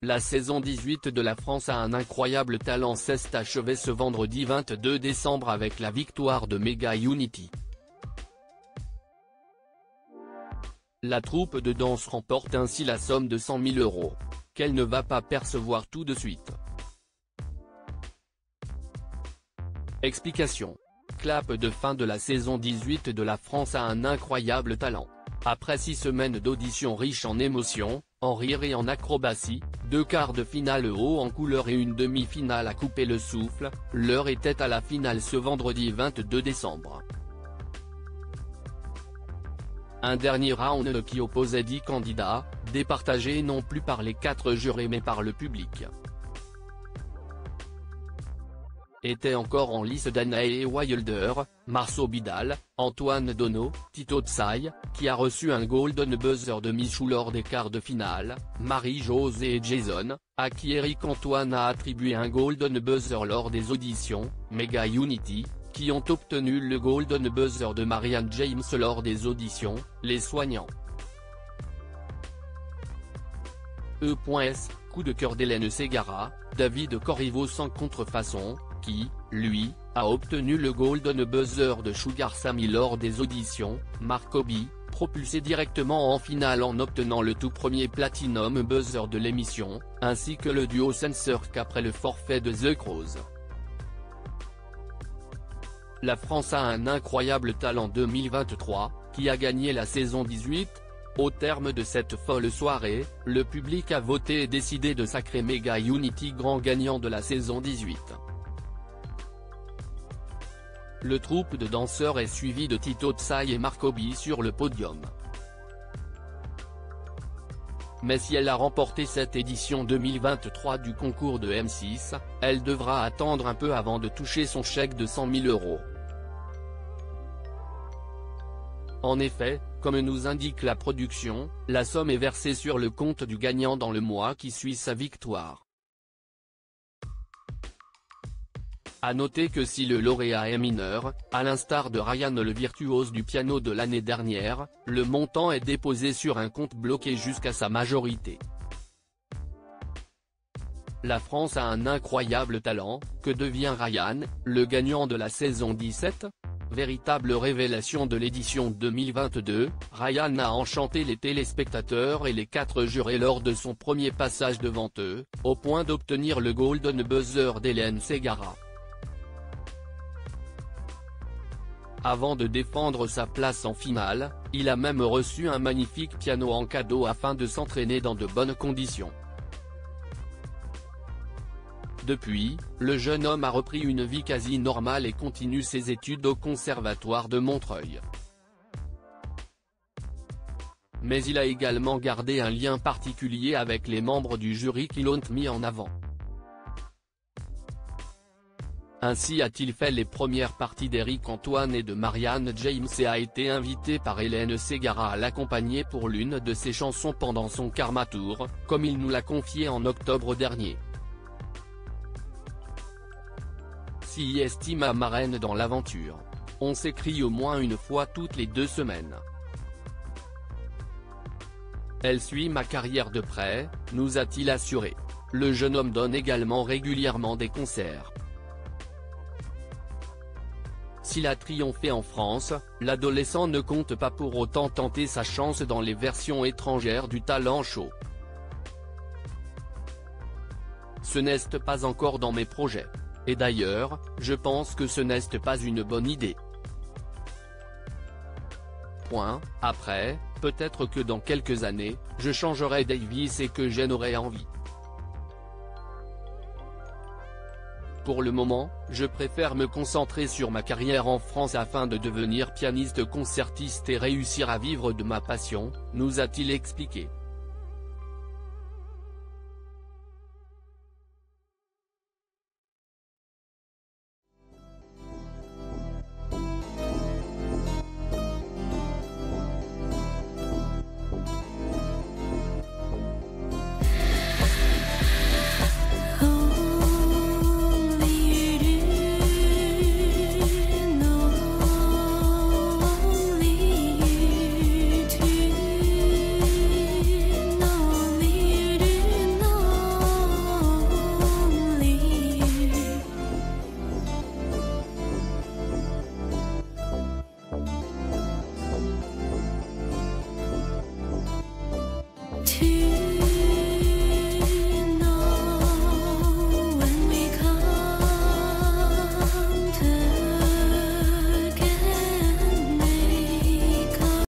la saison 18 de la France a un incroyable talent s'est achevée ce vendredi 22 décembre avec la victoire de Mega Unity. La troupe de danse remporte ainsi la somme de 100 000 €, qu'elle ne va pas percevoir tout de suite. Explication. Clap de fin de la saison 18 de la France a un incroyable talent. Après 6 semaines d'auditions riches en émotions, en rire et en acrobatie, 2 quarts de finale haut en couleur et une demi-finale à couper le souffle, l'heure était à la finale ce vendredi 22 décembre. Un dernier round qui opposait 10 candidats, départagés non plus par les 4 jurés mais par le public. Étaient encore en lice Danae Wilder, Marceau Bidal, Antoine Dono, Tito Tsai, qui a reçu un Golden Buzzer de Michou lors des quarts de finale, Marie-Josée et Jason, à qui Eric Antoine a attribué un Golden Buzzer lors des auditions, Mega Unity, qui ont obtenu le Golden Buzzer de Marianne James lors des auditions, Les Soignants. E.S, coup de cœur d'Hélène Ségara, David Corriveau sans contrefaçon, qui, lui, a obtenu le Golden Buzzer de Sugar Sammy lors des auditions, Marcobi, propulsé directement en finale en obtenant le tout premier Platinum Buzzer de l'émission, ainsi que le duo Sensor qu'après le forfait de The Crows. La France a un incroyable talent 2023, qui a gagné la saison 18. Au terme de cette folle soirée, le public a voté et décidé de sacrer Mega Unity grand gagnant de la saison 18. Le troupe de danseurs est suivi de Tito Tsai et Marcobi sur le podium. Mais si elle a remporté cette édition 2023 du concours de M6, elle devra attendre un peu avant de toucher son chèque de 100 000 €. En effet, comme nous indique la production, la somme est versée sur le compte du gagnant dans le mois qui suit sa victoire. À noter que si le lauréat est mineur, à l'instar de Ryan le virtuose du piano de l'année dernière, le montant est déposé sur un compte bloqué jusqu'à sa majorité. La France a un incroyable talent, que devient Ryan, le gagnant de la saison 17 ? Véritable révélation de l'édition 2022, Ryan a enchanté les téléspectateurs et les 4 jurés lors de son premier passage devant eux, au point d'obtenir le Golden Buzzer d'Hélène Ségara. Avant de défendre sa place en finale, il a même reçu un magnifique piano en cadeau afin de s'entraîner dans de bonnes conditions. Depuis, le jeune homme a repris une vie quasi normale et continue ses études au conservatoire de Montreuil. Mais il a également gardé un lien particulier avec les membres du jury qui l'ont mis en avant. Ainsi a-t-il fait les premières parties d'Eric Antoine et de Marianne James et a été invité par Hélène Ségara à l'accompagner pour l'une de ses chansons pendant son Karma Tour, comme il nous l'a confié en octobre dernier. S'y estime ma marraine dans l'aventure. On s'écrit au moins une fois toutes les 2 semaines. Elle suit ma carrière de près, nous a-t-il assuré. Le jeune homme donne également régulièrement des concerts. S'il a triomphé en France, l'adolescent ne compte pas pour autant tenter sa chance dans les versions étrangères du talent show. Ce n'est pas encore dans mes projets. Et d'ailleurs, je pense que ce n'est pas une bonne idée. Après, peut-être que dans quelques années, je changerai Davis et que j'en aurai envie. Pour le moment, je préfère me concentrer sur ma carrière en France afin de devenir pianiste concertiste et réussir à vivre de ma passion, nous a-t-il expliqué.